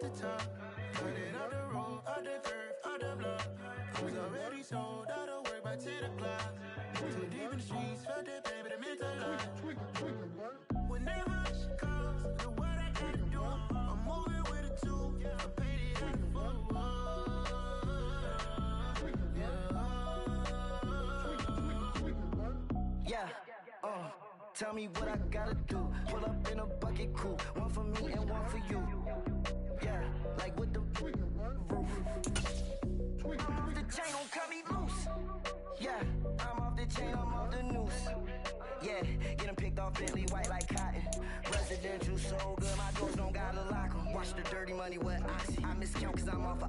the top, cut it out the road, out the curve, out the block. I was already sold out of work by 10 o'clock. Too deep in the streets, felt that baby, that meant a lot. Whenever she calls, do what I gotta do. I'm moving with a two, I paid it out the full. Yeah, tell me what I gotta do. Pull up in a bucket crew, one for me and one for you. Yeah, like with the roof. I'm off the chain, don't cut me loose. Yeah, I'm off the chain, I'm off the noose. Yeah, getting picked off Bentley white like cotton. Residential so good, my doors don't gotta lock 'em. Watch the dirty money with oxy. I miscount cause I'm off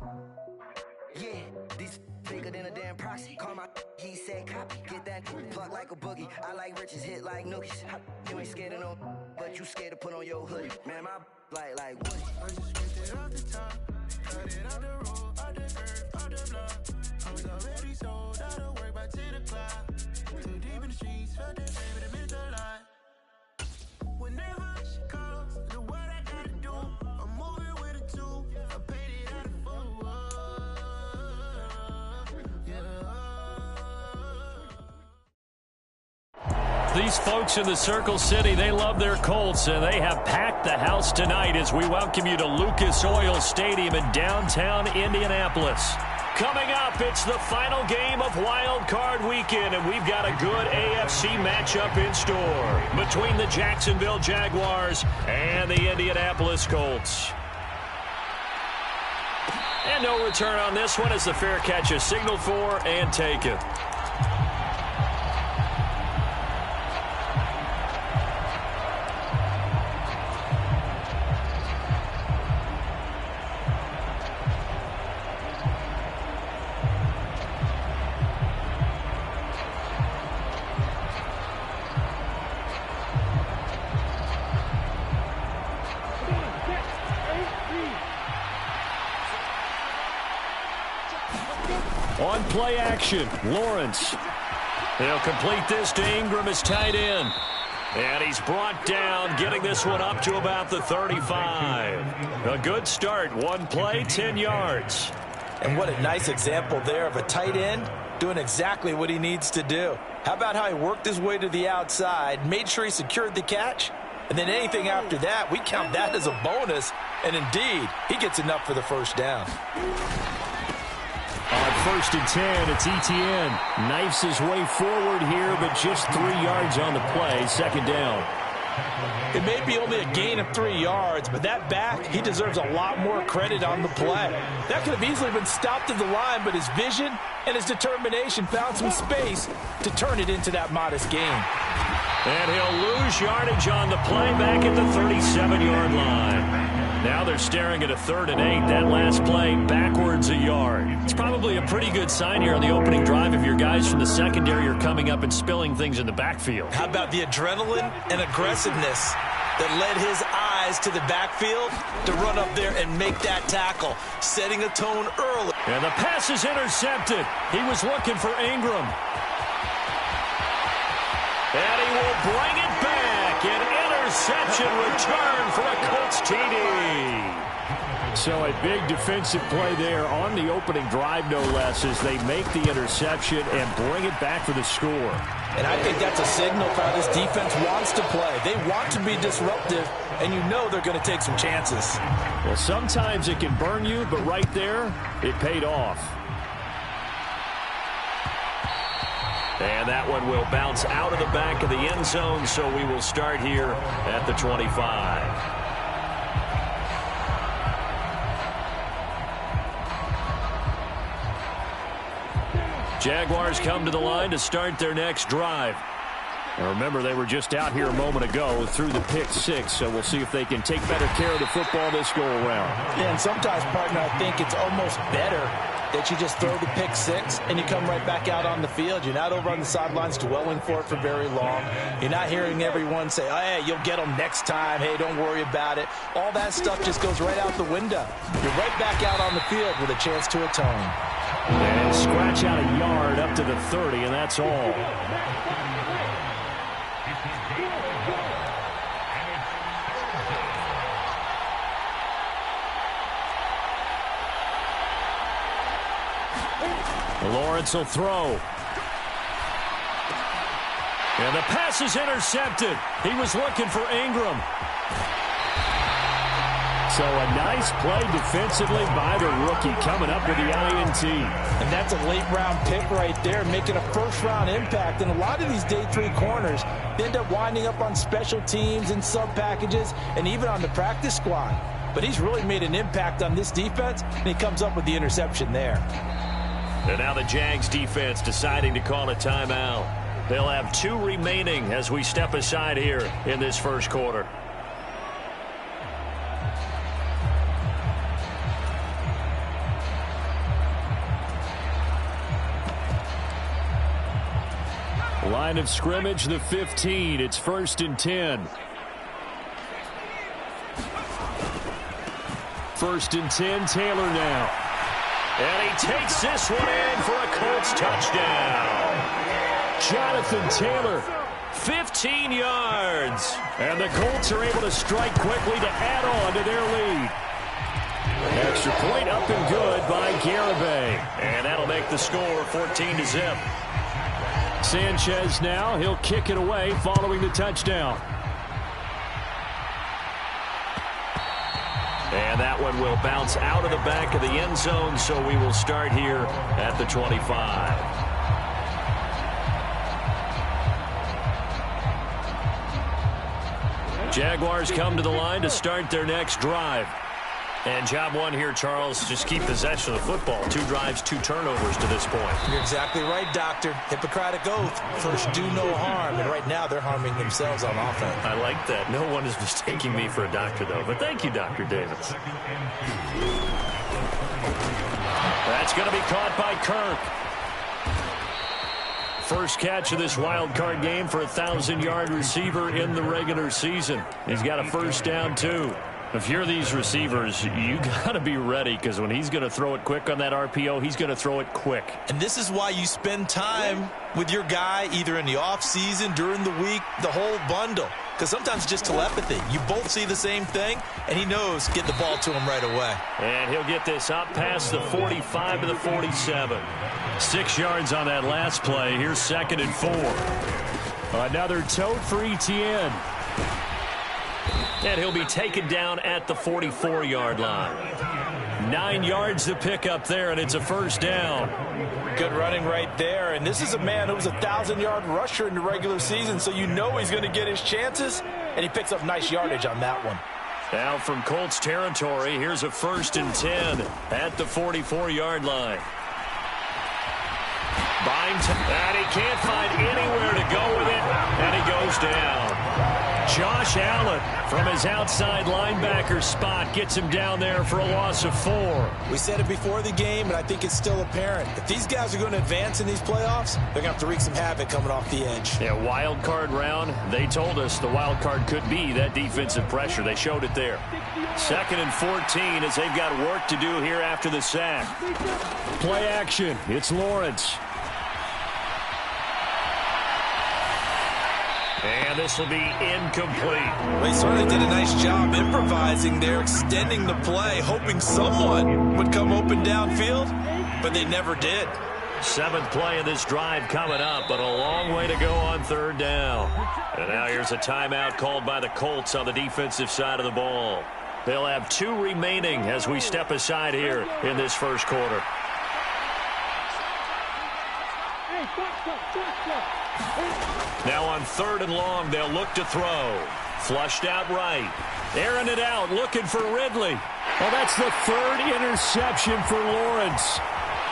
yeah, these bigger than a damn proxy. Call my he said copy. Get that plug like a boogie. I like riches, hit like nookies. You ain't scared of no, but you scared to put on your hoodie. Man, my like Woody. I just ripped it off the top, cut it out the road, out the curve, out the block. I was already sold out of work by 10 o'clock. Too deep in the streets, felt that baby, that meant a lot. Whenever she calls, do what I gotta do. I'm moving with a two, I paid it out of full. These folks in the Circle City, they love their Colts, and they have packed the house tonight as we welcome you to Lucas Oil Stadium in downtown Indianapolis. Coming up, it's the final game of Wild Card Weekend, and we've got a good AFC matchup in store between the Jacksonville Jaguars and the Indianapolis Colts. And no return on this one as the fair catch is signaled for and taken. On play action, Lawrence. He'll complete this to Ingram as tight end. And he's brought down, getting this one up to about the 35. A good start. One play, 10 yards. And what a nice example there of a tight end doing exactly what he needs to do. How about how he worked his way to the outside, made sure he secured the catch, and then anything after that, we count that as a bonus. And indeed, he gets enough for the first down. On 1st and 10, it's Etienne. Knifes his way forward here, but just 3 yards on the play. Second down. It may be only a gain of 3 yards, but that back, he deserves a lot more credit on the play. That could have easily been stopped at the line, but his vision and his determination found some space to turn it into that modest gain. And he'll lose yardage on the play back at the 37-yard line. Now they're staring at a 3rd and 8. That last play backwards a yard. It's probably a pretty good sign here on the opening drive if your guys from the secondary are coming up and spilling things in the backfield. How about the adrenaline and aggressiveness that led his eyes to the backfield to run up there and make that tackle, setting a tone early. And the pass is intercepted. He was looking for Ingram. And he will bring it back. An interception return for a Colts TD. So a big defensive play there on the opening drive, no less, as they make the interception and bring it back for the score. And I think that's a signal for how this defense wants to play. They want to be disruptive, and you know they're going to take some chances. Well, sometimes it can burn you, but right there, it paid off. And that one will bounce out of the back of the end zone, so we will start here at the 25. Jaguars come to the line to start their next drive. Now remember, they were just out here a moment ago through the pick 6, so we'll see if they can take better care of the football this go-around. Yeah, and sometimes, partner, I think it's almost better that you just throw the pick 6 and you come right back out on the field. You're not over on the sidelines dwelling for it for very long. You're not hearing everyone say, oh, hey, you'll get them next time. Hey, don't worry about it. All that stuff just goes right out the window. You're right back out on the field with a chance to atone. And scratch out a yard up to the 30, and that's all. Lawrence will throw. And the pass is intercepted. He was looking for Ingram. So a nice play defensively by the rookie coming up with the INT. And that's a late-round pick right there, making a first-round impact. And a lot of these day 3 corners, they end up winding up on special teams and sub-packages and even on the practice squad. But he's really made an impact on this defense, and he comes up with the interception there. And now the Jags defense deciding to call a timeout. They'll have 2 remaining as we step aside here in this first quarter. Line of scrimmage, the 15. It's 1st and 10. 1st and 10, Taylor now. And he takes this one in for a Colts touchdown. Jonathan Taylor, 15 yards. And the Colts are able to strike quickly to add on to their lead. Extra point up and good by Garibay. And that'll make the score 14-0. Sanchez now, he'll kick it away following the touchdown. And that one will bounce out of the back of the end zone, so we will start here at the 25. Jaguars come to the line to start their next drive. And job one here, Charles, just keep possession of the football. 2 drives, 2 turnovers to this point. You're exactly right, Doctor. Hippocratic oath. First, do no harm. And right now, they're harming themselves on offense. I like that. No one is mistaking me for a doctor, though. But thank you, Dr. Davis. That's going to be caught by Kirk. First catch of this wild card game for a 1,000-yard receiver in the regular season. He's got a first down, too. If you're these receivers, you got to be ready, because when he's going to throw it quick on that RPO, he's going to throw it quick. And this is why you spend time with your guy either in the offseason, during the week, the whole bundle. Because sometimes it's just telepathy. You both see the same thing, and he knows get the ball to him right away. And he'll get this up past the 45 to the 47. 6 yards on that last play. Here's 2nd and 4. Another tote for Etienne. And he'll be taken down at the 44-yard line. 9 yards to pick up there, and it's a first down. Good running right there. And this is a man who was a 1,000-yard rusher in the regular season, so you know he's going to get his chances, and he picks up nice yardage on that one. Now from Colts territory, here's a 1st and 10 at the 44-yard line. And he can't find anywhere to go with it, and he goes down. Josh Allen from his outside linebacker spot gets him down there for a loss of 4. We said it before the game, and I think it's still apparent. If these guys are going to advance in these playoffs, they're going to have to wreak some havoc coming off the edge. Yeah, wild card round. They told us the wild card could be that defensive pressure. They showed it there. 2nd and 14 as they've got work to do here after the sack. Play action. It's Lawrence. And this will be incomplete. Well, he certainly did a nice job improvising there, extending the play, hoping someone would come open downfield, but they never did. 7th play of this drive coming up, but a long way to go on 3rd down. And now here's a timeout called by the Colts on the defensive side of the ball. They'll have 2 remaining as we step aside here in this first quarter. Now on 3rd and long, they'll look to throw. Flushed out right. Airing it out, looking for Ridley. Well, that's the 3rd interception for Lawrence.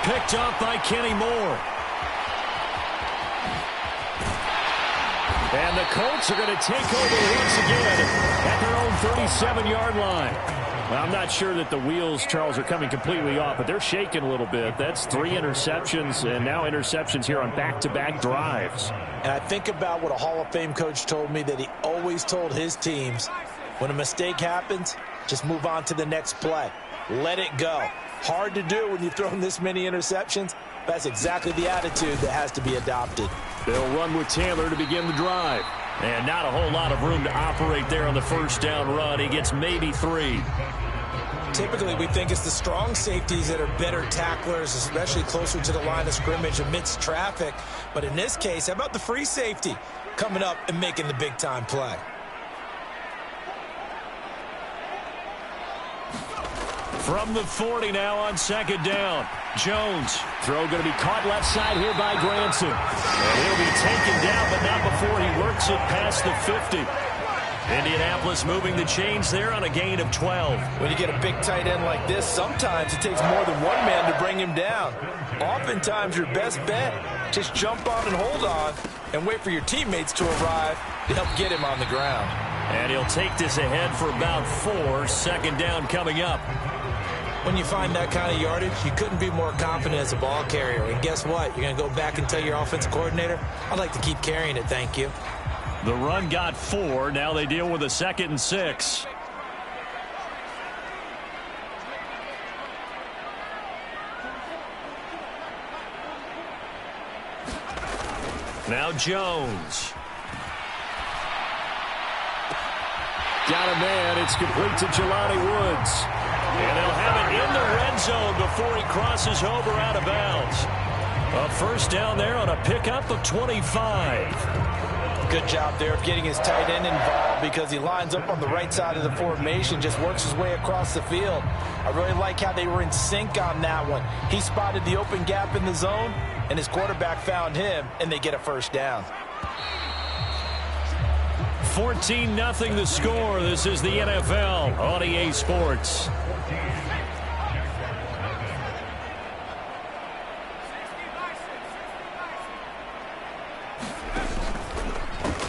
Picked up by Kenny Moore. And the Colts are going to take over once again at their own 37-yard line. Well, I'm not sure that the wheels, Charles, are coming completely off, but they're shaking a little bit. That's 3 interceptions, and now interceptions here on back-to-back drives. And I think about what a Hall of Fame coach told me, that he always told his teams, when a mistake happens, just move on to the next play. Let it go. Hard to do when you've thrown this many interceptions. That's exactly the attitude that has to be adopted. They'll run with Taylor to begin the drive. And not a whole lot of room to operate there on the first down run. He gets maybe 3. Typically, we think it's the strong safeties that are better tacklers, especially closer to the line of scrimmage amidst traffic. But in this case, how about the free safety coming up and making the big-time play? From the 40 now on second down. Jones. Throw going to be caught left side here by Granson. And he'll be taken down, but not before he works it past the 50. Indianapolis moving the chains there on a gain of 12. When you get a big tight end like this, sometimes it takes more than one man to bring him down. Oftentimes, your best bet, just jump on and hold on and wait for your teammates to arrive to help get him on the ground. And he'll take this ahead for about 4. Second down coming up. When you find that kind of yardage, you couldn't be more confident as a ball carrier. And guess what? You're going to go back and tell your offensive coordinator, I'd like to keep carrying it, thank you. The run got 4. Now they deal with a 2nd and 6. Now Jones. Got a man. It's complete to Jelani Woods. And they'll have it in the red zone before he crosses over out of bounds. A first down there on a pickup of 25. Good job there of getting his tight end involved because he lines up on the right side of the formation, just works his way across the field. I really like how they were in sync on that one. He spotted the open gap in the zone, and his quarterback found him, and they get a first down. 14-0 the score. This is the NFL on EA Sports.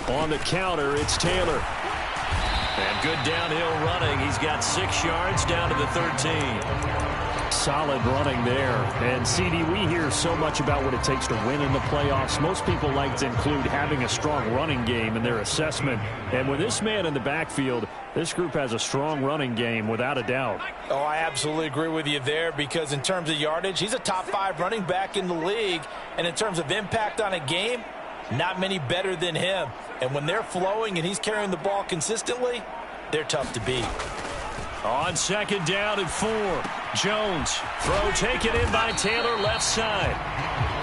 On the counter, it's Taylor. And good downhill running. He's got 6 yards down to the 13. Solid running there. And, CD, we hear so much about what it takes to win in the playoffs. Most people like to include having a strong running game in their assessment. And with this man in the backfield, this group has a strong running game without a doubt. Oh, I absolutely agree with you there because in terms of yardage, he's a top 5 running back in the league. And in terms of impact on a game, not many better than him. And when they're flowing and he's carrying the ball consistently, they're tough to beat. On second down and 4, Jones. Throw taken in by Taylor left side.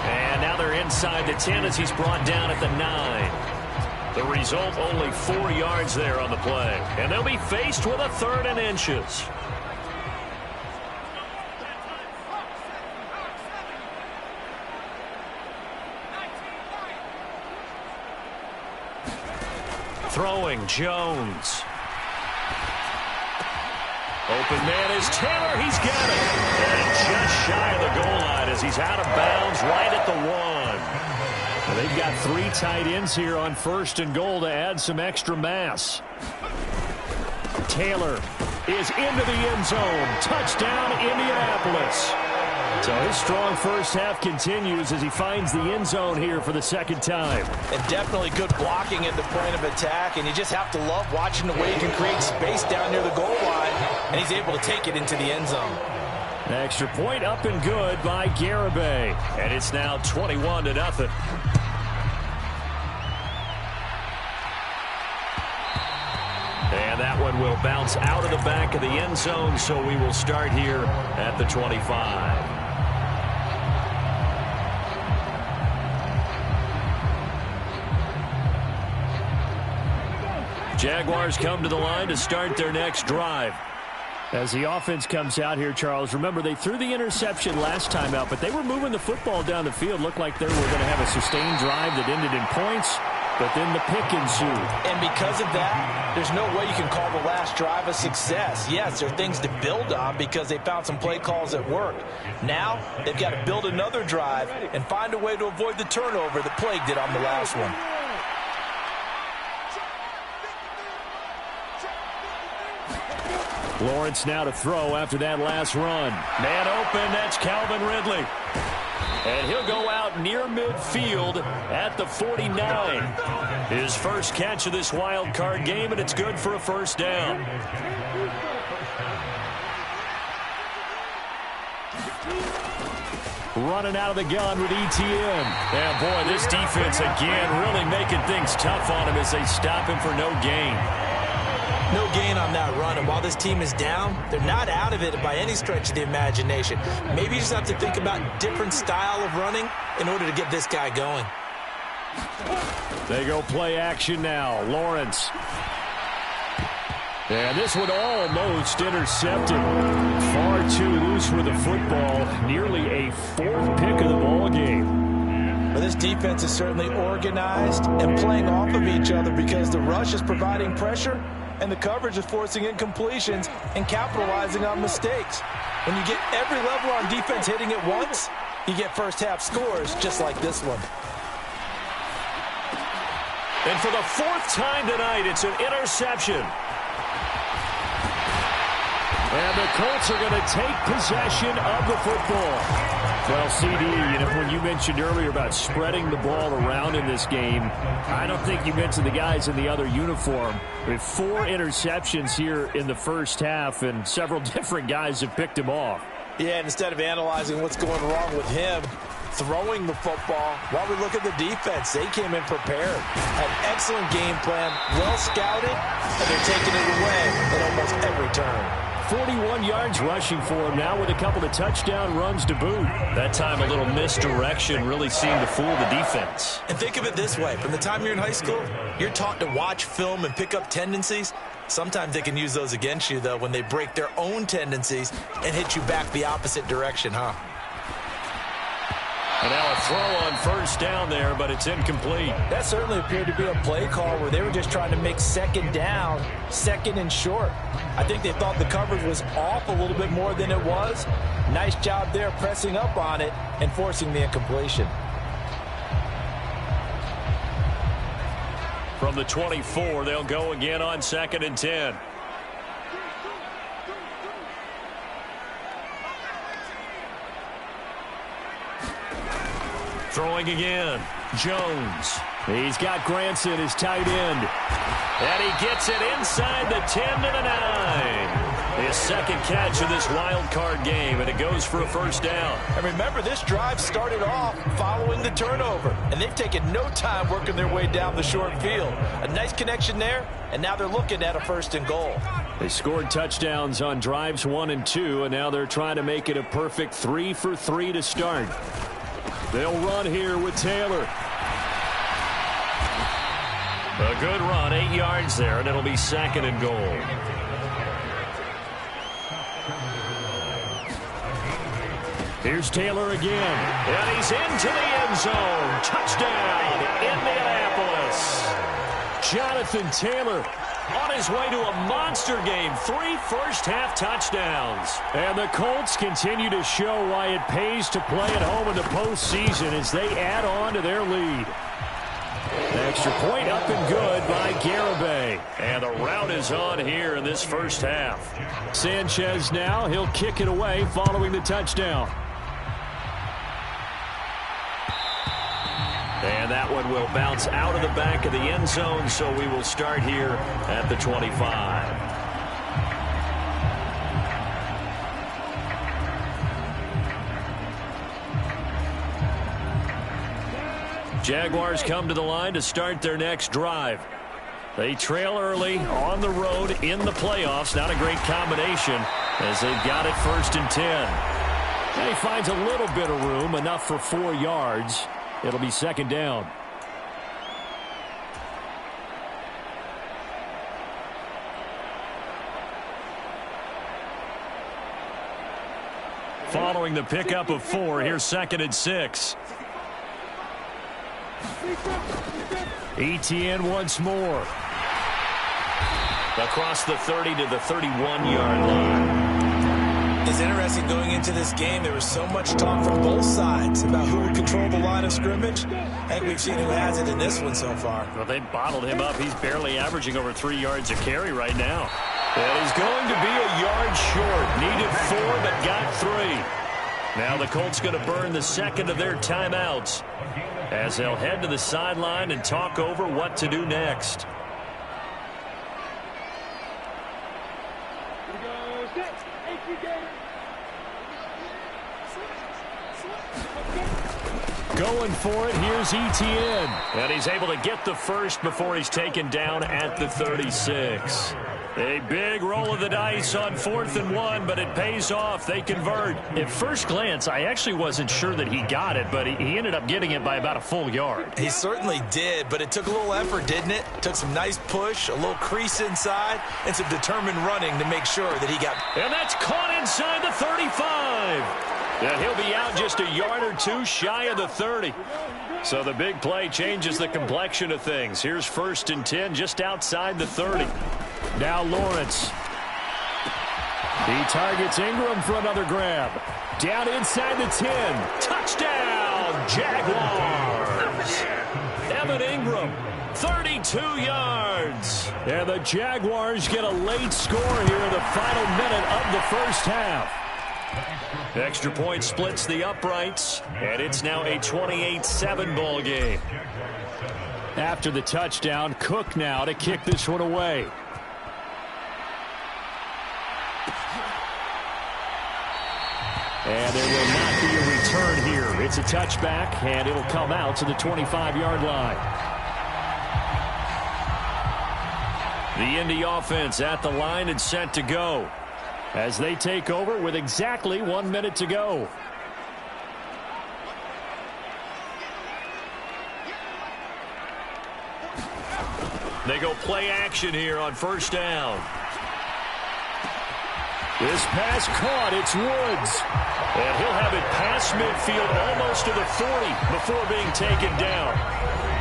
And now they're inside the 10 as he's brought down at the 9. The result, only 4 yards there on the play. And they'll be faced with a 3rd and inches. Throwing, Jones. Open man is Taylor. He's got it. And just shy of the goal line as he's out of bounds right at the 1. Well, they've got 3 tight ends here on 1st and goal to add some extra mass. Taylor is into the end zone. Touchdown, Indianapolis. So his strong first half continues as he finds the end zone here for the 2nd time. And definitely good blocking at the point of attack, and you just have to love watching the way he can create space down near the goal line, and he's able to take it into the end zone. An extra point up and good by Garibay, and it's now 21-0. And that one will bounce out of the back of the end zone, so we will start here at the 25. Jaguars come to the line to start their next drive. As the offense comes out here, Charles, remember they threw the interception last time out, but they were moving the football down the field. Looked like they were going to have a sustained drive that ended in points, but then the pick ensued. And because of that, there's no way you can call the last drive a success. Yes, there are things to build on because they found some play calls that worked. Now, they've got to build another drive and find a way to avoid the turnover that plagued it on the last one. Lawrence now to throw after that last run. Man open, that's Calvin Ridley. And he'll go out near midfield at the 49. His first catch of this wild card game, and it's good for a first down. Running out of the gun with ETN. And boy, this defense again really making things tough on him as they stop him for no gain. No gain on that run, and while this team is down, they're not out of it by any stretch of the imagination. Maybe you just have to think about different style of running in order to get this guy going. They go play action now. Lawrence. And this one almost intercepted. Far too loose with the football. Nearly a fourth pick of the ball game. Well, this defense is certainly organized and playing off of each other because the rush is providing pressure and the coverage is forcing incompletions and capitalizing on mistakes. When you get every level on defense hitting it once, you get first half scores just like this one. And for the fourth time tonight, it's an interception. And the Colts are going to take possession of the football. Well, CD, when you mentioned earlier about spreading the ball around in this game, I don't think you mentioned the guys in the other uniform. With 4 interceptions here in the first half, and several different guys have picked him off. Yeah, and instead of analyzing what's going wrong with him, throwing the football, while we look at the defense, they came in prepared. Had an excellent game plan, well scouted, and they're taking it away at almost every turn. 41 yards rushing for him now with a couple of touchdown runs to boot. That time a little misdirection really seemed to fool the defense. And think of it this way. From the time you're in high school, you're taught to watch film and pick up tendencies. Sometimes they can use those against you, though, when they break their own tendencies and hit you back the opposite direction, huh? And now a throw on first down there, but it's incomplete. That certainly appeared to be a play call where they were just trying to make second down, second and short. I think they thought the coverage was off a little bit more than it was. Nice job there pressing up on it and forcing the incompletion. From the 24, they'll go again on 2nd and 10. Throwing again. Jones. He's got Granson, his tight end. And he gets it inside the 10 to the 9. His second catch of this wild card game, and it goes for a first down. And remember, this drive started off following the turnover, and they've taken no time working their way down the short field. A nice connection there, and now they're looking at a 1st and goal. They scored touchdowns on drives 1 and 2, and now they're trying to make it a perfect 3 for 3 to start. They'll run here with Taylor. A good run, 8 yards there, and it'll be 2nd and goal. Here's Taylor again, and he's into the end zone. Touchdown, Indianapolis. Jonathan Taylor on his way to a monster game. 3 first-half touchdowns. And the Colts continue to show why it pays to play at home in the postseason as they add on to their lead. An extra point up and good by Garibay. And the rout is on here in this first half. Sanchez now, he'll kick it away following the touchdown. And that one will bounce out of the back of the end zone, so we will start here at the 25. Jaguars come to the line to start their next drive. They trail early on the road in the playoffs. Not a great combination as they've got it 1st and 10. And he finds a little bit of room, enough for 4 yards. It'll be 2nd down. Following the pickup of 4, here's 2nd and 6. ETN once more. Across the 30 to the 31-yard line. It's interesting going into this game. There was so much talk from both sides about who would control the line of scrimmage. I think we've seen who has it in this one so far. Well, they bottled him up. He's barely averaging over 3 yards a carry right now. And he's going to be a yard short. Needed 4, but got 3. Now the Colts going to burn the second of their timeouts as they'll head to the sideline and talk over what to do next. Going for it, here's ETN. And he's able to get the first before he's taken down at the 36. A big roll of the dice on 4th and 1, but it pays off. They convert. At first glance, I actually wasn't sure that he got it, but he ended up getting it by about a full yard. He certainly did, but it took a little effort, didn't it? Took some nice push, a little crease inside, and some determined running to make sure that he got... And that's caught inside the 35. And he'll be out just a yard or two shy of the 30. So the big play changes the complexion of things. Here's 1st and 10 just outside the 30. Now Lawrence. He targets Ingram for another grab. Down inside the 10. Touchdown, Jaguars. Evan Ingram, 32 yards. And the Jaguars get a late score here in the final minute of the first half. Extra point splits the uprights, and it's now a 28-7 ball game. After the touchdown, Cook now to kick this one away. And there will not be a return here. It's a touchback, and it'll come out to the 25-yard line. The Indy offense at the line and set to go as they take over with exactly 1 minute to go. They go play action here on 1st down. This pass caught. It's Woods. And he'll have it past midfield almost to the 40 before being taken down.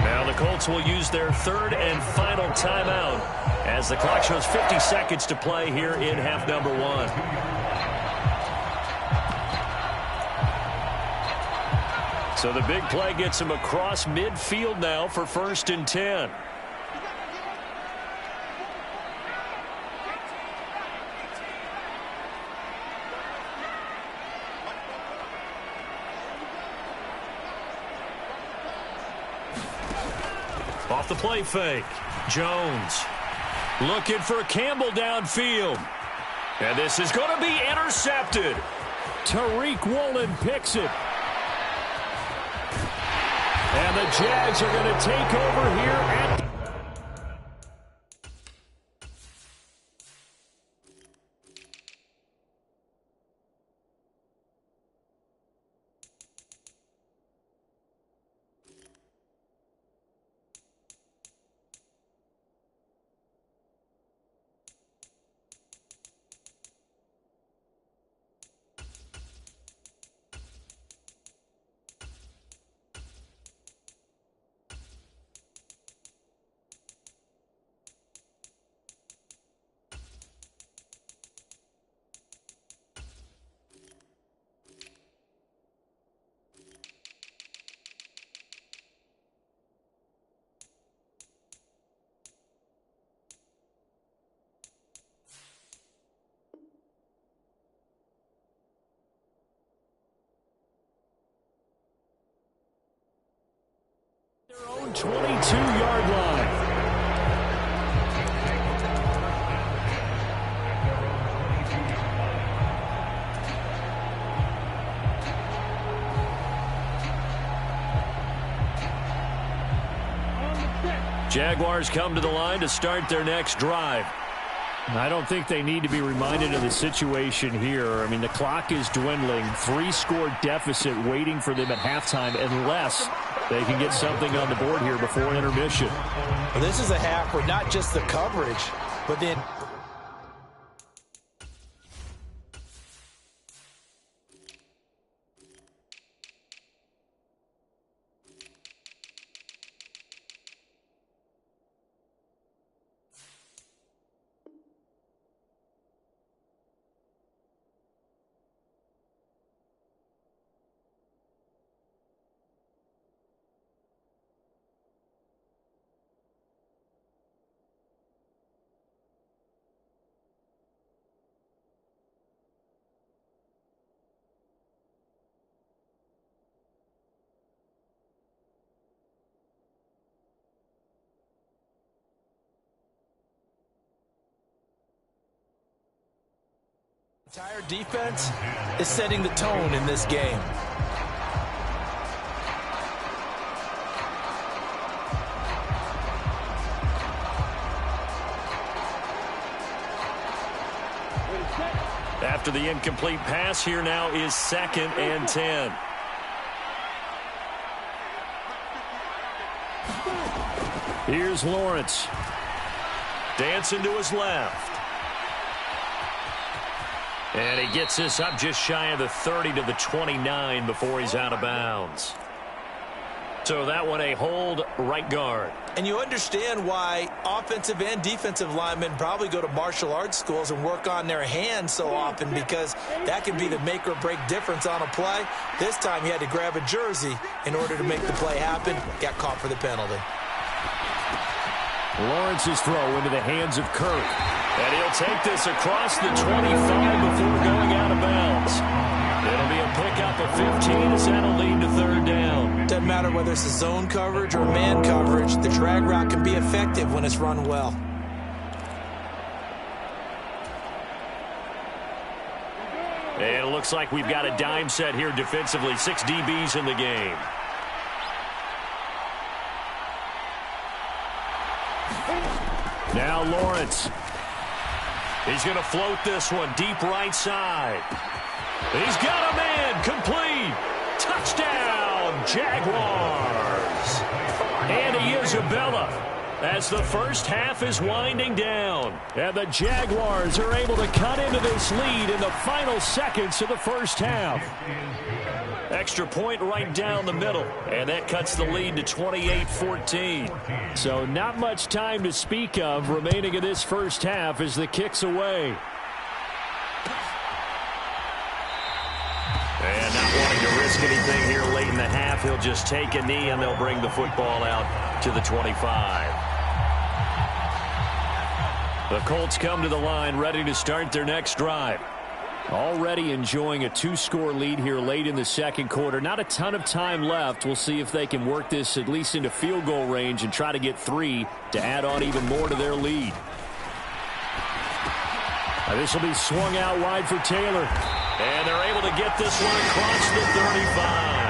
Now the Colts will use their 3rd and final timeout as the clock shows 50 seconds to play here in half number 1. So the big play gets him across midfield now for 1st and 10. Off the play fake. Jones looking for Campbell downfield. And this is going to be intercepted. Tariq Woolen picks it. And the Jags are going to take over here at... their own 22-yard line. Jaguars come to the line to start their next drive. I don't think they need to be reminded of the situation here. I mean, the clock is dwindling. 3-score deficit waiting for them at halftime unless they can get something on the board here before intermission. Well, this is a half where not just the coverage, but then... entire defense is setting the tone in this game. After the incomplete pass, here now is 2nd and 10. Here's Lawrence. Dancing to his left. And he gets this up just shy of the 30 to the 29 before he's out of bounds. So that one a hold right guard. And you understand why offensive and defensive linemen probably go to martial arts schools and work on their hands so often, because that can be the make or break difference on a play. This time he had to grab a jersey in order to make the play happen. Got caught for the penalty. Lawrence's throw into the hands of Kirk. And he'll take this across the 25 before going out of bounds. It'll be a pickup of 15 as that'll lead to 3rd down. Doesn't matter whether it's a zone coverage or man coverage, the drag route can be effective when it's run well. And it looks like we've got a dime set here defensively. 6 DBs in the game. Now Lawrence. He's going to float this one deep right side. He's got a man. Complete. Touchdown, Jaguars. And Isabella as the first half is winding down. And the Jaguars are able to cut into this lead in the final seconds of the first half. Extra point right down the middle, and that cuts the lead to 28-14. So not much time to speak of remaining in this first half as the kick's away. And not wanting to risk anything here late in the half, he'll just take a knee and they'll bring the football out to the 25. The Colts come to the line ready to start their next drive. Already enjoying a 2-score lead here late in the second quarter. Not a ton of time left. We'll see if they can work this at least into field goal range and try to get 3 to add on even more to their lead. Now this will be swung out wide for Taylor. And they're able to get this one across the 35.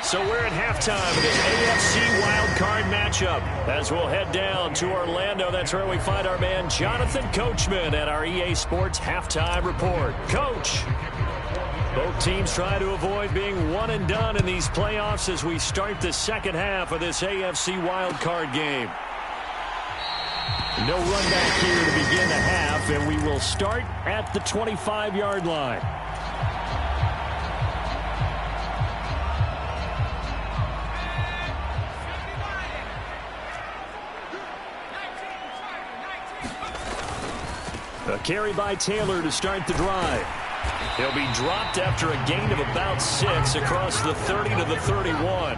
So we're at halftime of this AFC wildcard matchup. As we'll head down to Orlando, that's where we find our man Jonathan Coachman at our EA Sports Halftime Report. Coach, both teams try to avoid being one and done in these playoffs as we start the second half of this AFC wildcard game. No run back here to begin the half, and we will start at the 25-yard line. A carry by Taylor to start the drive. He'll be dropped after a gain of about 6 across the 30 to the 31.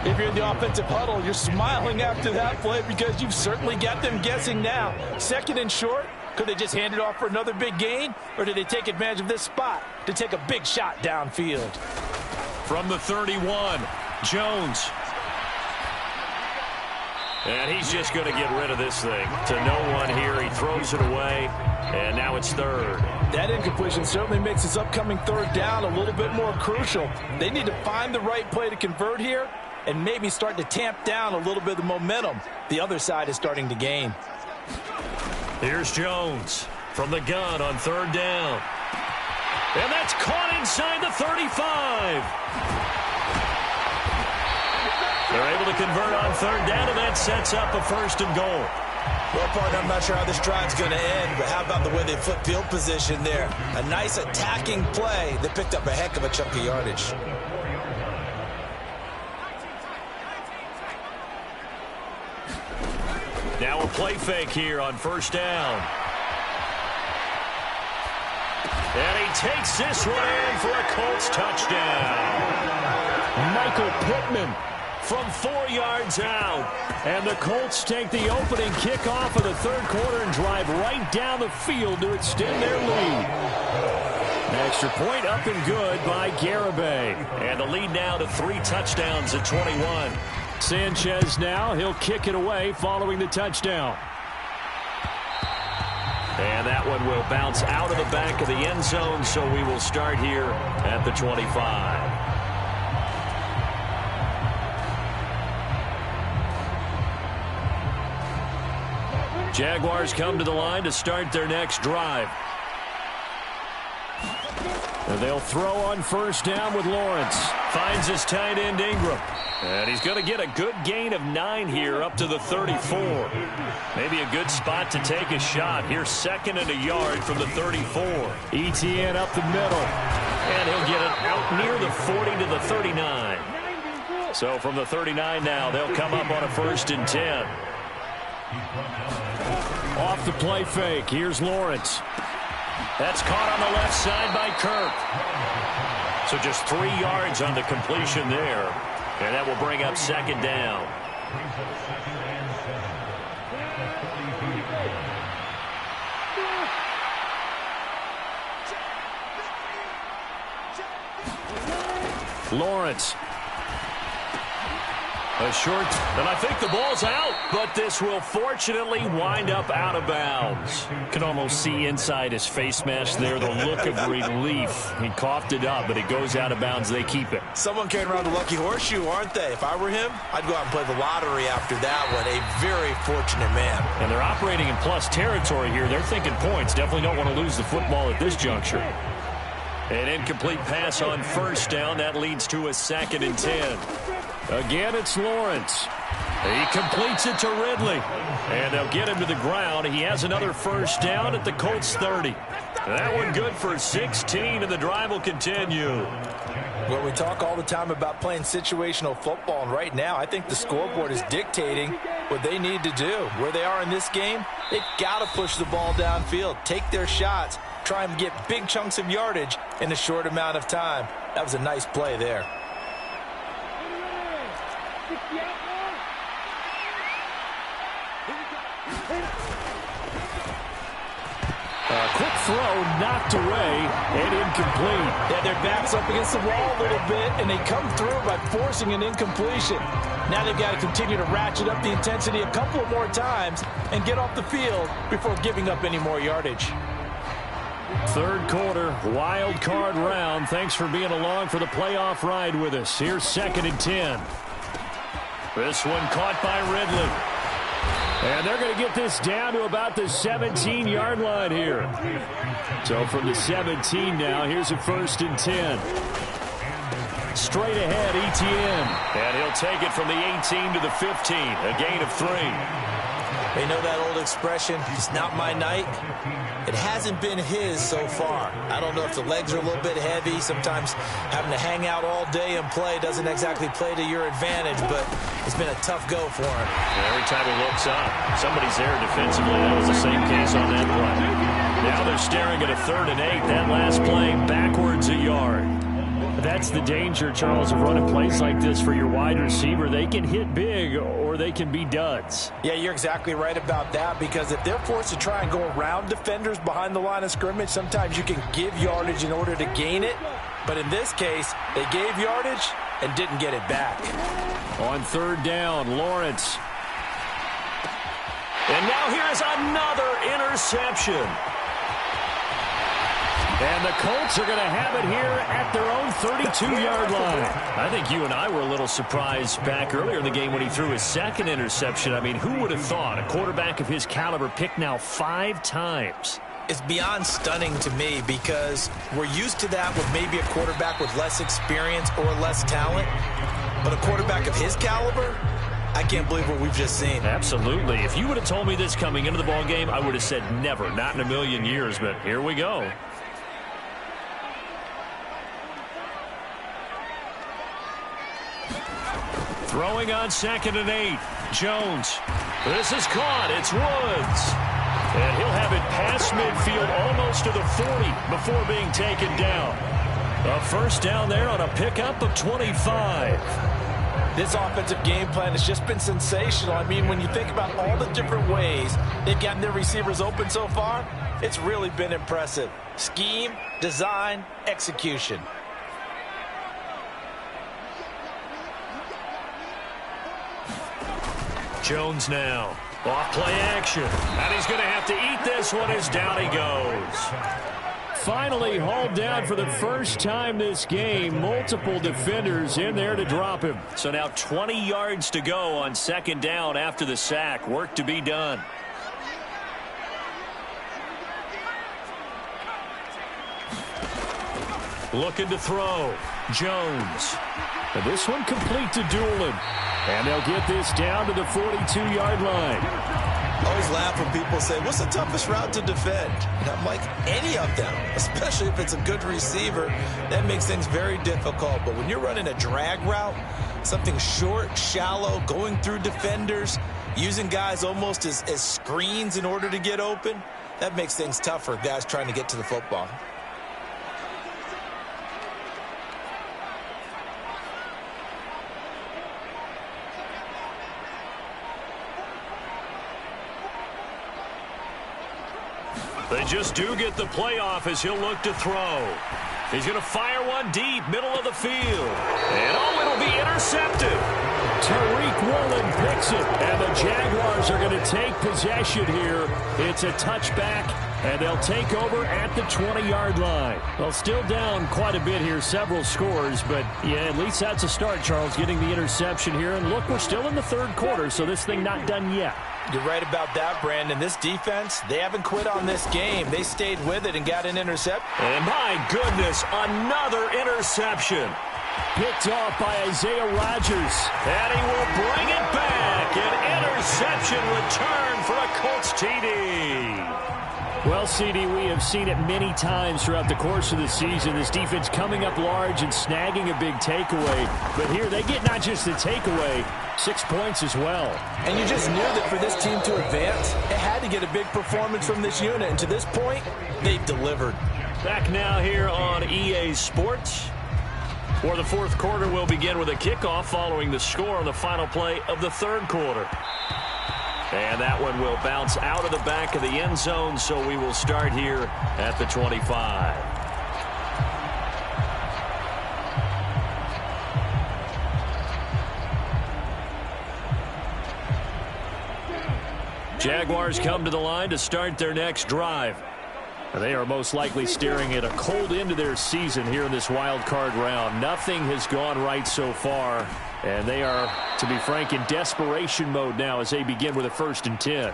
If you're in the offensive huddle, you're smiling after that play because you've certainly got them guessing now. 2nd and short, could they just hand it off for another big gain? Or did they take advantage of this spot to take a big shot downfield? From the 31, Jones. And he's just going to get rid of this thing. To no one here. He throws it away, and now it's 3rd. That incompletion certainly makes this upcoming 3rd down a little bit more crucial. They need to find the right play to convert here and maybe start to tamp down a little bit of the momentum the other side is starting to gain. Here's Jones from the gun on 3rd down. And that's caught inside the 35. They're able to convert on 3rd down, and that sets up a 1st and goal. Well, partner, I'm not sure how this drive's going to end, but how about the way they flip field position there? A nice attacking play that picked up a heck of a chunk of yardage. Now a play fake here on 1st down. And he takes this one in for a Colts touchdown. Michael Pittman from 4 yards out. And the Colts take the opening kickoff of the 3rd quarter and drive right down the field to extend their lead. An extra point up and good by Garibay. And the lead now to 3 touchdowns at 21. Sanchez now, he'll kick it away following the touchdown. And that one will bounce out of the back of the end zone, so we will start here at the 25. Jaguars come to the line to start their next drive. And they'll throw on first down with Lawrence. Finds his tight end Ingram. And he's going to get a good gain of 9 here up to the 34. Maybe a good spot to take a shot. Here's 2nd and a yard from the 34. ETN up the middle. And he'll get it out near the 40 to the 39. So from the 39 now, they'll come up on a 1st and 10. Off the play fake. Here's Lawrence. That's caught on the left side by Kirk. So just 3 yards on the completion there. And that will bring up 2nd down. Lawrence. A short, and I think the ball's out, but this will fortunately wind up out of bounds. Can almost see inside his face mask there the look of relief. He coughed it up, but it goes out of bounds. They keep it. Someone carrying around the lucky horseshoe, aren't they? If I were him, I'd go out and play the lottery after that one. A very fortunate man. And they're operating in plus territory here. They're thinking points. Definitely don't want to lose the football at this juncture. An incomplete pass on first down. That leads to a 2nd and 10. Again, it's Lawrence. He completes it to Ridley. And they'll get him to the ground. He has another first down at the Colts 30. That one good for 16, and the drive will continue. Well, we talk all the time about playing situational football, and right now I think the scoreboard is dictating what they need to do. Where they are in this game, they've got to push the ball downfield, take their shots, try and get big chunks of yardage in a short amount of time. That was a nice play there. Quick throw knocked away and incomplete. Yeah, their backs up against the wall a little bit, and they come through by forcing an incompletion. Now they've got to continue to ratchet up the intensity a couple of more times and get off the field before giving up any more yardage. 3rd quarter, wild card round. Thanks for being along for the playoff ride with us. Here's 2nd and 10. This one caught by Ridley. And they're going to get this down to about the 17-yard line here. So from the 17 now, here's a 1st and 10. Straight ahead, ETN. And he'll take it from the 18 to the 15, a gain of 3. They know that old expression, it's not my night. It hasn't been his so far. I don't know if the legs are a little bit heavy. Sometimes having to hang out all day and play doesn't exactly play to your advantage, but it's been a tough go for him. Every time he looks up, somebody's there defensively. That was the same case on that play. Now they're staring at a 3rd and 8. That last play backwards a yard. That's the danger, Charles, of running plays like this for your wide receiver. They can hit big or they can be duds. Yeah, you're exactly right about that, because if they're forced to try and go around defenders behind the line of scrimmage, sometimes you can give yardage in order to gain it. But in this case, they gave yardage and didn't get it back. On 3rd down, Lawrence. And now here's another interception. And the Colts are going to have it here at their own 32-yard line. I think you and I were a little surprised back earlier in the game when he threw his 2nd interception. I mean, who would have thought a quarterback of his caliber picked now 5 times? It's beyond stunning to me, because we're used to that with maybe a quarterback with less experience or less talent. But a quarterback of his caliber, I can't believe what we've just seen. Absolutely. If you would have told me this coming into the ball game, I would have said never, not in a million years. But here we go. Throwing on 2nd and 8. Jones. This is caught. It's Woods. And he'll have it past midfield almost to the 40 before being taken down. A first down there on a pickup of 25. This offensive game plan has just been sensational. I mean, when you think about all the different ways they've gotten their receivers open so far, it's really been impressive. Scheme, design, execution. Jones now. Off play action. And he's going to have to eat this one as down he goes. Finally hauled down for the first time this game. Multiple defenders in there to drop him. So now 20 yards to go on 2nd down after the sack. Work to be done. looking to throw. Jones. And this one complete to Doolin. And they'll get this down to the 42-yard line. I always laugh when people say, what's the toughest route to defend? And I'm like, any of them, especially if it's a good receiver. That makes things very difficult. But when you're running a drag route, something short, shallow, going through defenders, using guys almost as screens in order to get open, that makes things tough for guys trying to get to the football. They just do get the playoff as he'll look to throw. He's going to fire one deep, middle of the field. And oh, it'll be intercepted. Tariq Woolen picks it, and the Jaguars are going to take possession here. It's a touchback, and they'll take over at the 20-yard line. Well, still down quite a bit here, several scores, but yeah, at least that's a start, Charles, getting the interception here. And look, we're still in the third quarter, so this thing not done yet. You're right about that, Brandon. This defense, they haven't quit on this game. They stayed with it and got an interception. And my goodness, another interception. Picked off by Isaiah Rodgers. And he will bring it back. An interception return for a Colts TD. Well, CD, we have seen it many times throughout the course of the season. This defense coming up large and snagging a big takeaway. But here they get not just the takeaway, 6 points as well. And you just knew that for this team to advance, it had to get a big performance from this unit. And to this point, they've delivered. Back now here on EA Sports. For the fourth quarter, we'll begin with a kickoff following the score on the final play of the third quarter. And that one will bounce out of the back of the end zone, so we will start here at the 25. Jaguars come to the line to start their next drive. They are most likely staring at a cold end to their season here in this wild card round. Nothing has gone right so far, and they are, to be frank, in desperation mode now as they begin with a 1st and 10.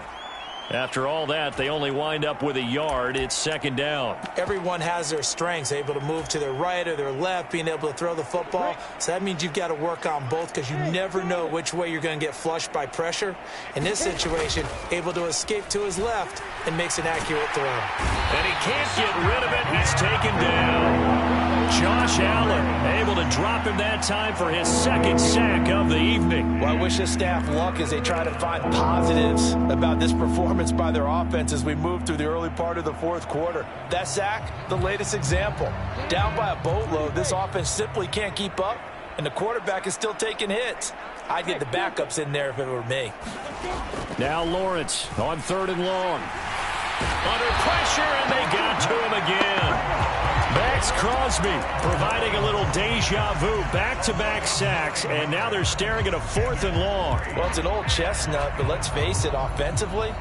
After all that, they only wind up with a yard. It's second down. Everyone has their strengths, able to move to their right or their left, being able to throw the football. So that means you've got to work on both because you never know which way you're going to get flushed by pressure. In this situation, able to escape to his left and makes an accurate throw. And he can't get rid of it. He's taken down. Josh Allen able to drop him that time for his second sack of the evening. Well, I wish his staff luck as they try to find positives about this performance by their offense as we move through the early part of the fourth quarter. That sack, the latest example. Down by a boatload, this offense simply can't keep up, and the quarterback is still taking hits. I'd get the backups in there if it were me. Now Lawrence on 3rd and long. Under pressure, and they got to him again. Max Crosby providing a little deja vu, back-to-back sacks, and now they're staring at a 4th and long. Well, it's an old chestnut, but let's face it, offensively,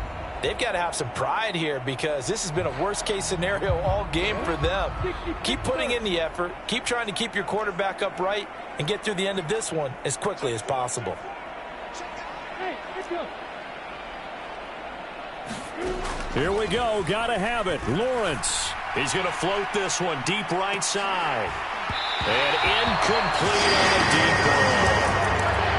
they've got to have some pride here because this has been a worst-case scenario all game for them. Keep putting in the effort, keep trying to keep your quarterback upright, and get through the end of this one as quickly as possible. Here we go. Got to have it. Lawrence. He's going to float this one deep right side. And incomplete on the deep ball.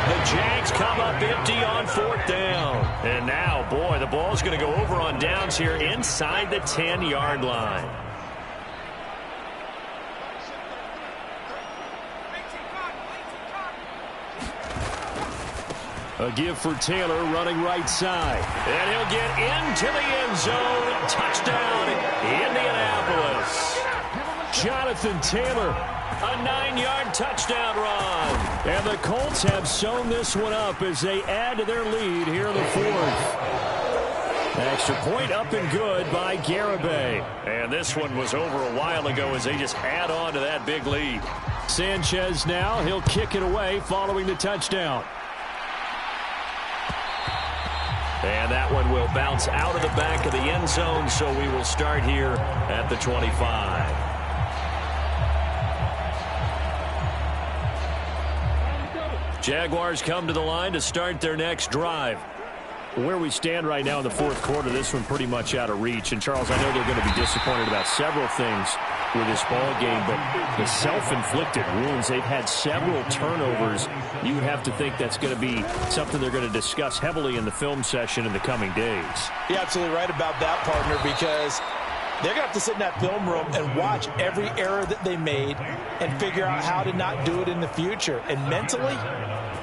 The Jags come up empty on 4th down. And now, boy, the ball's going to go over on downs here inside the 10-yard line. A give for Taylor running right side. And he'll get into the end zone. Touchdown, Indianapolis. Jonathan Taylor, a 9-yard touchdown run. And the Colts have sewn this one up as they add to their lead here in the 4th. Extra point up and good by Garibay. And this one was over a while ago as they just add on to that big lead. Sanchez now, he'll kick it away following the touchdown. And that one will bounce out of the back of the end zone, so we will start here at the 25. Jaguars come to the line to start their next drive. Where we stand right now in the 4th quarter, this one pretty much out of reach. And, Charles, I know they're going to be disappointed about several things. with this ball game, but the self-inflicted wounds, they've had several turnovers. You would have to think that's going to be something they're going to discuss heavily in the film session in the coming days. You're absolutely right about that, partner, because they're going to have to sit in that film room and watch every error that they made and figure out how to not do it in the future. And mentally,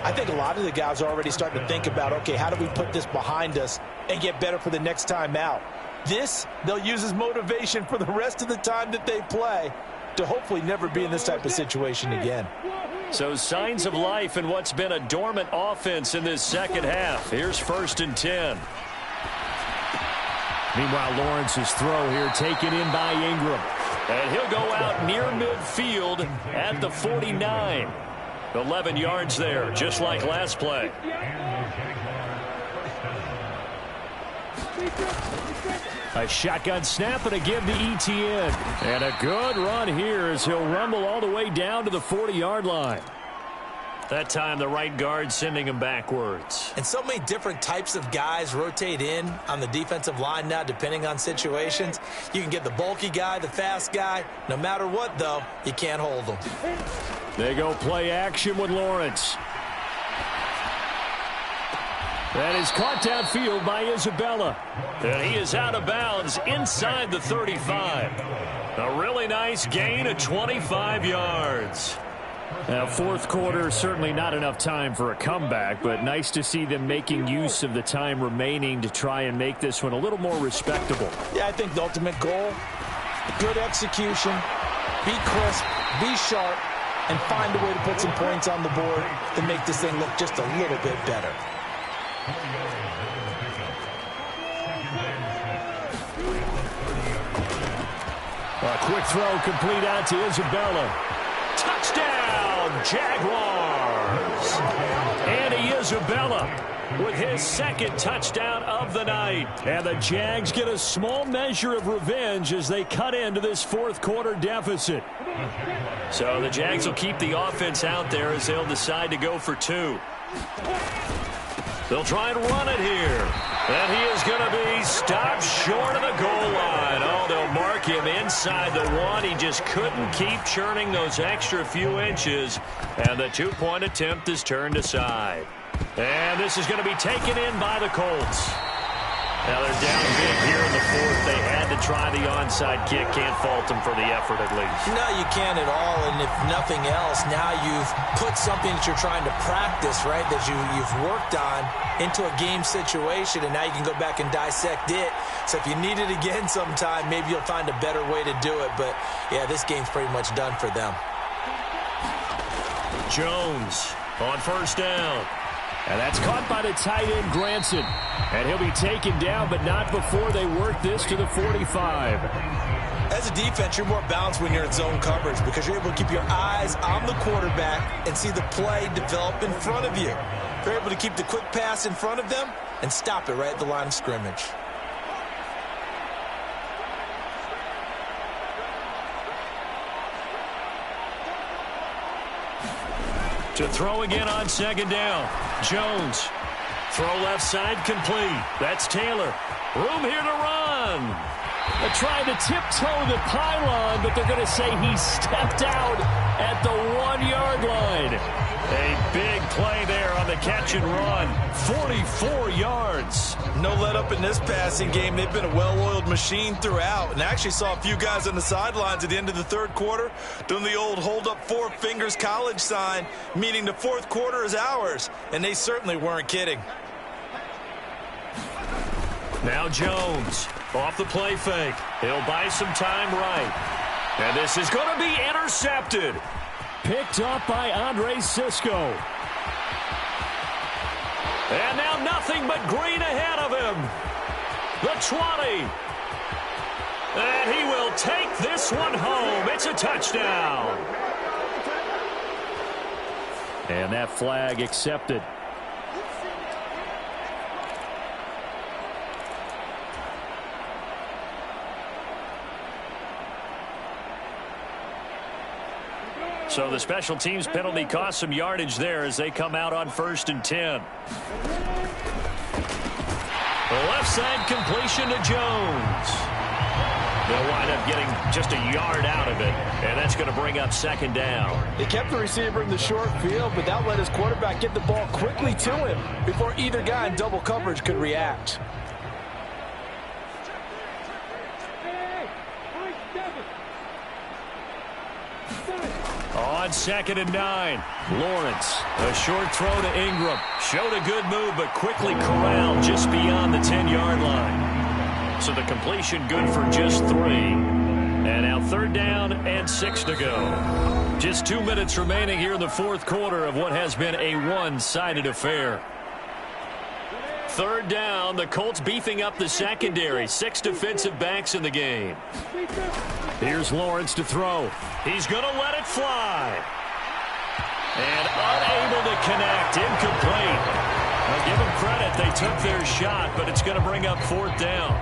I think a lot of the guys are already starting to think about, okay, how do we put this behind us and get better for the next time out? This, they'll use as motivation for the rest of the time that they play to hopefully never be in this type of situation again. So signs of life in what's been a dormant offense in this second half. Here's 1st and 10. Meanwhile, Lawrence's throw here taken in by Ingram. And he'll go out near midfield at the 49. 11 yards there, just like last play. A shotgun snap and a give to Etienne. And a good run here as he'll rumble all the way down to the 40-yard line. That time the right guard sending him backwards. And so many different types of guys rotate in on the defensive line now depending on situations. You can get the bulky guy, the fast guy. No matter what, though, you can't hold them. They go play action with Lawrence. That is caught downfield by Isabella. And he is out of bounds inside the 35. A really nice gain of 25 yards. Now, fourth quarter, certainly not enough time for a comeback, but nice to see them making use of the time remaining to try and make this one a little more respectable. Yeah, I think the ultimate goal, good execution, be crisp, be sharp, and find a way to put some points on the board to make this thing look just a little bit better. A quick throw complete out to Isabella. Touchdown, Jaguars! Andy Isabella with his second touchdown of the night. And the Jags get a small measure of revenge as they cut into this fourth quarter deficit. So the Jags will keep the offense out there as they'll decide to go for 2. They'll try and run it here. And he is going to be stopped short of the goal line. Oh, they'll mark him inside the 1. He just couldn't keep churning those extra few inches. And the 2-point attempt is turned aside. And this is going to be taken in by the Colts. Now they're down big here in the fourth. They had to try the onside kick. Can't fault them for the effort at least. No, you can't at all. And if nothing else, now you've put something that you're trying to practice, right, that you've worked on into a game situation, and now you can go back and dissect it. So if you need it again sometime, maybe you'll find a better way to do it. But, yeah, this game's pretty much done for them. Jones on first down. And that's caught by the tight end, Granson. And he'll be taken down, but not before they work this to the 45. As a defense, you're more balanced when you're in zone coverage because you're able to keep your eyes on the quarterback and see the play develop in front of you. You're able to keep the quick pass in front of them and stop it right at the line of scrimmage. To throw again on second down. Jones. Throw left side complete. That's Taylor. Room here to run. They're trying to tiptoe the pylon, but they're going to say he stepped out at the 1-yard line. A big play there on the catch and run. 44 yards. No let up in this passing game. They've been a well-oiled machine throughout. And I actually saw a few guys on the sidelines at the end of the third quarter doing the old hold up 4 fingers college sign, meaning the fourth quarter is ours. And they certainly weren't kidding. Now Jones off the play fake. He'll buy some time right. And this is going to be intercepted. Picked up by Andre Cisco. And now nothing but green ahead of him. The 20. And he will take this one home. It's a touchdown. And that flag accepted. So the special teams penalty cost some yardage there as they come out on 1st and 10. The left side completion to Jones. They'll wind up getting just a yard out of it, and that's going to bring up second down. They kept the receiver in the short field, but that let his quarterback get the ball quickly to him before either guy in double coverage could react. On 2nd and 9, Lawrence, a short throw to Ingram. Showed a good move, but quickly corralled just beyond the 10-yard line. So the completion good for just 3. And now 3rd down and 6 to go. Just 2 minutes remaining here in the 4th quarter of what has been a one-sided affair. 3rd down, the Colts beefing up the secondary. 6 defensive backs in the game. Here's Lawrence to throw. He's going to let it fly. And unable to connect. Incomplete. Now give them credit. They took their shot, but it's going to bring up 4th down.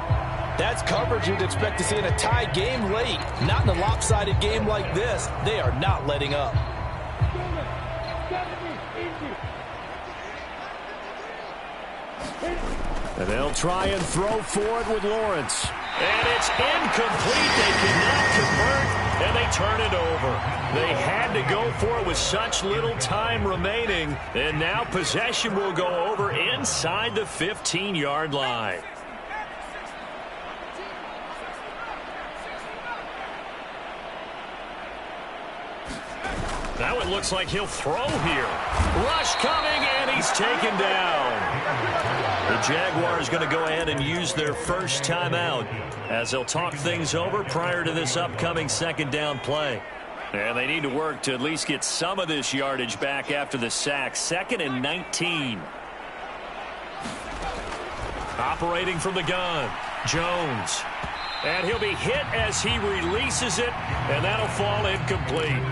That's coverage you'd expect to see in a tie game late. Not in a lopsided game like this. They are not letting up. And they'll try and throw for it with Lawrence. And it's incomplete. They cannot convert, and they turn it over. They had to go for it with such little time remaining, and now possession will go over inside the 15-yard line. Now it looks like he'll throw here. Rush coming, and he's taken down. The Jaguars going to go ahead and use their first timeout as they'll talk things over prior to this upcoming 2nd down play. And they need to work to at least get some of this yardage back after the sack. 2nd and 19. Operating from the gun, Jones. And he'll be hit as he releases it, and that'll fall incomplete.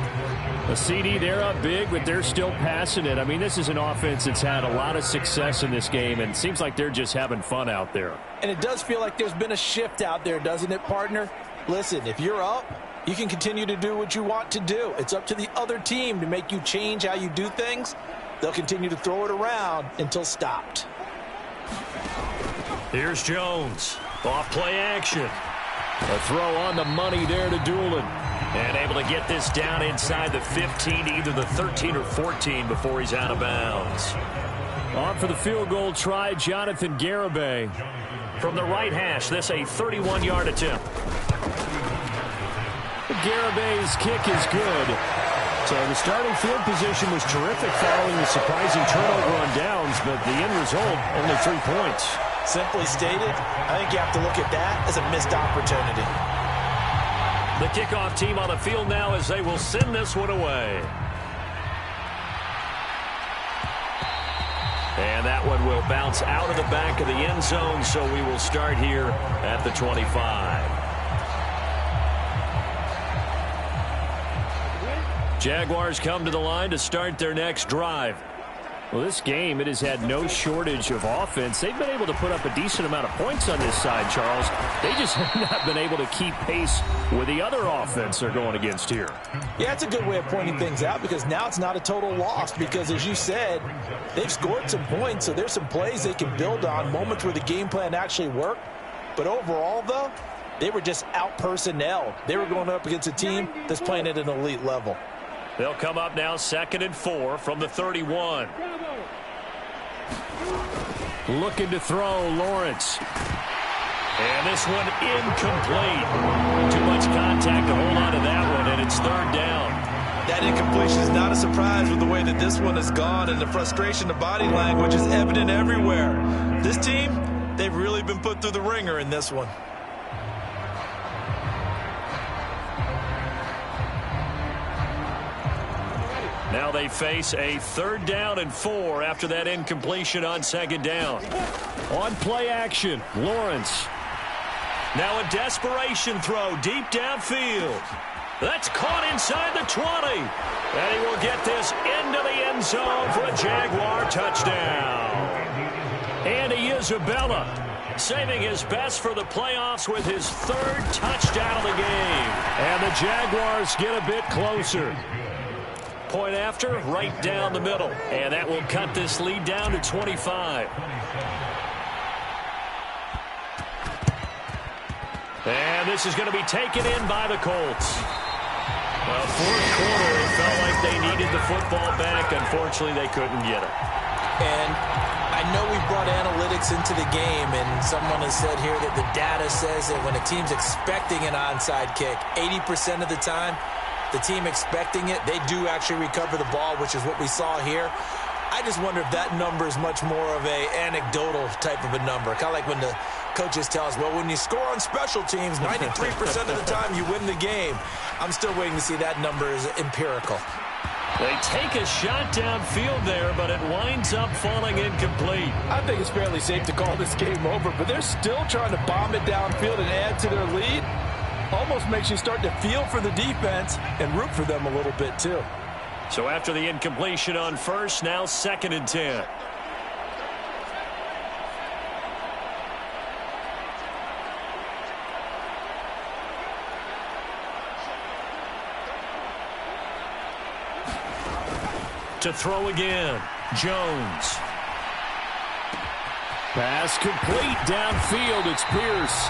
A CD, they're up big, but they're still passing it. I mean, this is an offense that's had a lot of success in this game, and it seems like they're just having fun out there. And it does feel like there's been a shift out there, doesn't it, partner? Listen, if you're up, you can continue to do what you want to do. It's up to the other team to make you change how you do things. They'll continue to throw it around until stopped. Here's Jones. Off play action. A throw on the money there to Doolin. And able to get this down inside the 15, either the 13 or 14 before he's out of bounds. On for the field goal try, Jonathan Garibay. From the right hash, this a 31-yard attempt. Garibay's kick is good. So the starting field position was terrific following the surprising turnover on downs, but the end result, only 3 points. Simply stated, I think you have to look at that as a missed opportunity. The kickoff team on the field now as they will send this one away. And that one will bounce out of the back of the end zone, so we will start here at the 25. Jaguars come to the line to start their next drive. Well, this game, it has had no shortage of offense. They've been able to put up a decent amount of points on this side, Charles. They just have not been able to keep pace with the other offense they're going against here. Yeah, it's a good way of pointing things out because now it's not a total loss because, as you said, they've scored some points, so there's some plays they can build on, moments where the game plan actually worked. But overall, though, they were just out-personnelled. They were going up against a team that's playing at an elite level. They'll come up now 2nd and 4 from the 31. Looking to throw, Lawrence. And this one incomplete. Too much contact to hold on to that one, and it's 3rd down. That incompletion is not a surprise with the way that this one has gone, and the frustration of body language is evident everywhere. This team, they've really been put through the ringer in this one. Now they face a 3rd down and 4 after that incompletion on 2nd down. On play action, Lawrence. Now a desperation throw deep downfield. That's caught inside the 20. And he will get this into the end zone for a Jaguar touchdown. Andy Isabella saving his best for the playoffs with his 3rd touchdown of the game. And the Jaguars get a bit closer. Point after, right down the middle. And that will cut this lead down to 25. And this is going to be taken in by the Colts. Well, fourth quarter, it felt like they needed the football back. Unfortunately, they couldn't get it. And I know we brought analytics into the game, and someone has said here that the data says that when a team's expecting an onside kick, 80% of the time, the team expecting it, they do actually recover the ball, which is what we saw here. I just wonder if that number is much more of a anecdotal type of a number. Kind of like when the coaches tell us, well, when you score on special teams, 93% of the time you win the game. I'm still waiting to see that number is empirical. They take a shot downfield there, but it winds up falling incomplete. I think it's fairly safe to call this game over, but they're still trying to bomb it downfield and add to their lead. Almost makes you start to feel for the defense and root for them a little bit too. So after the incompletion on first, now 2nd and 10. To throw again, Jones. Pass complete downfield. It's Pierce.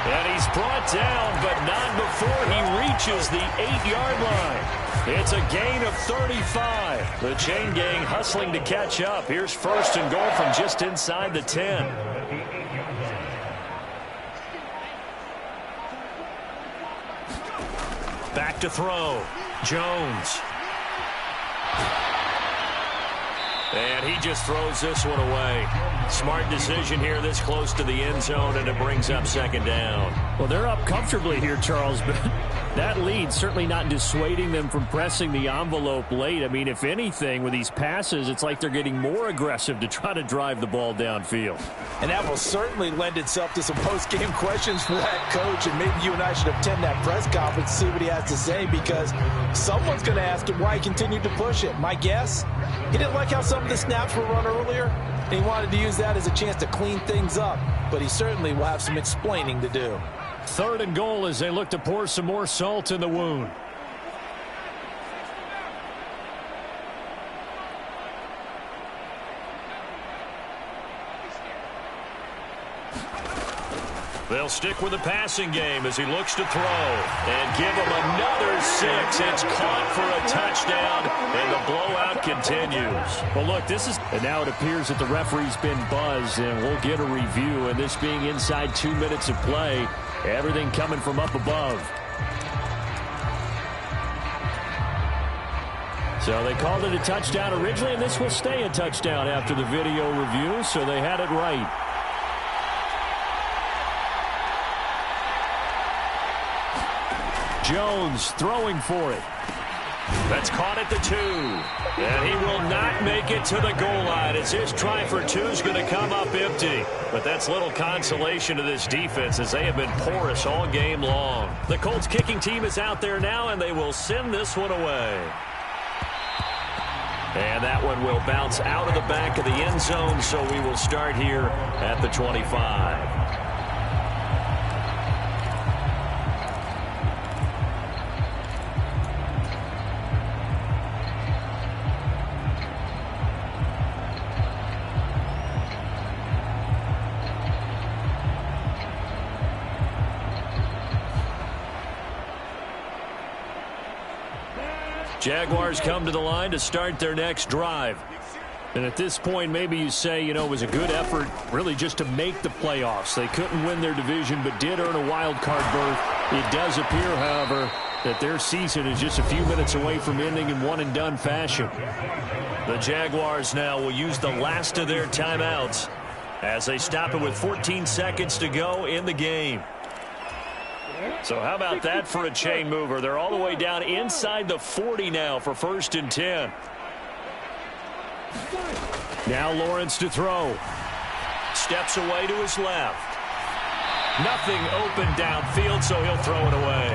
And he's brought down, but not before he reaches the 8-yard line. It's a gain of 35. The chain gang hustling to catch up. Here's 1st and goal from just inside the 10. Back to throw. Jones. And he just throws this one away. Smart decision here this close to the end zone, and it brings up 2nd down. Well, they're up comfortably here, Charles, but that lead certainly not dissuading them from pressing the envelope late. I mean, if anything, with these passes, it's like they're getting more aggressive to try to drive the ball downfield. And that will certainly lend itself to some post-game questions for that coach, and maybe you and I should attend that press conference to see what he has to say, because someone's going to ask him why he continued to push it. My guess, he didn't like how some of the snaps were run earlier, and he wanted to use that as a chance to clean things up, but he certainly will have some explaining to do. 3rd and goal as they look to pour some more salt in the wound. They'll stick with the passing game as he looks to throw and give him another 6. It's caught for a touchdown, and the blowout continues. Well, look, and now it appears that the referee's been buzzed, and we'll get a review. And this being inside 2 minutes of play, everything coming from up above. So they called it a touchdown originally, and this will stay a touchdown after the video review, so they had it right. Jones throwing for it. That's caught at the 2. And he will not make it to the goal line as his try for 2 is going to come up empty. But that's little consolation to this defense as they have been porous all game long. The Colts kicking team is out there now, and they will send this one away. And that one will bounce out of the back of the end zone, so we will start here at the 25. Jaguars come to the line to start their next drive. And at this point, maybe you say, you know, it was a good effort really just to make the playoffs. They couldn't win their division, but did earn a wild card berth. It does appear, however, that their season is just a few minutes away from ending in one-and-done fashion. The Jaguars now will use the last of their timeouts as they stop it with 14 seconds to go in the game. So how about that for a chain mover? They're all the way down inside the 40 now for 1st and 10. Now Lawrence to throw. Steps away to his left. Nothing open downfield, so he'll throw it away.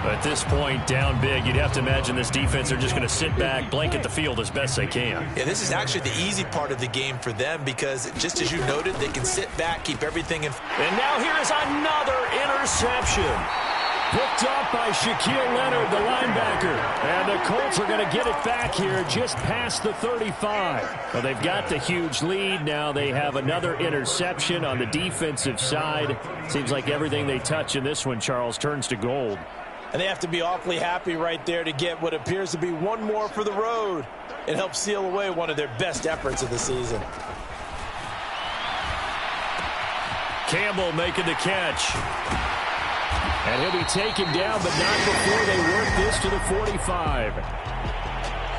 At this point, down big, you'd have to imagine this defense are just going to sit back, blanket the field as best they can. Yeah, this is actually the easy part of the game for them because, just as you noted, they can sit back, keep everything in. And now here is another interception. Picked up by Shaquille Leonard, the linebacker. And the Colts are going to get it back here just past the 35. Well, they've got the huge lead. Now they have another interception on the defensive side. Seems like everything they touch in this one, Charles, turns to gold. And they have to be awfully happy right there to get what appears to be one more for the road. It helps seal away one of their best efforts of the season. Campbell making the catch. And he'll be taken down, but not before they work this to the 45.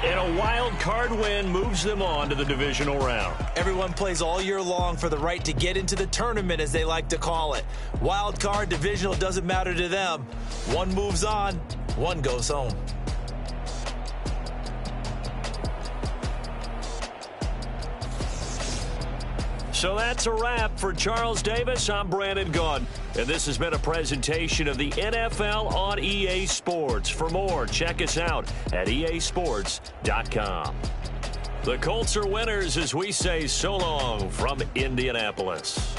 And a wild card win moves them on to the divisional round. Everyone plays all year long for the right to get into the tournament, as they like to call it. Wild card, divisional, doesn't matter to them. One moves on, one goes home. So that's a wrap for Charles Davis. I'm Brandon Gunn, and this has been a presentation of the NFL on EA Sports. For more, check us out at easports.com. The Colts are winners as we say so long from Indianapolis.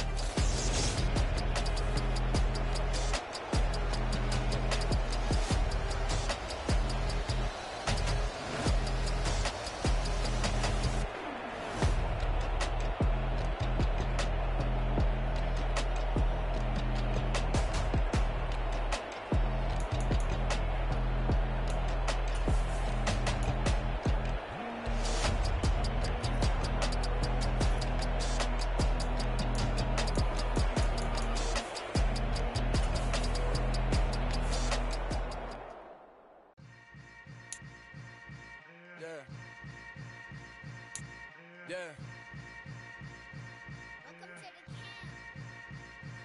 Yeah.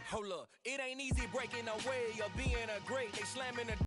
Hold up, it ain't easy breaking away or being a great. They slamming the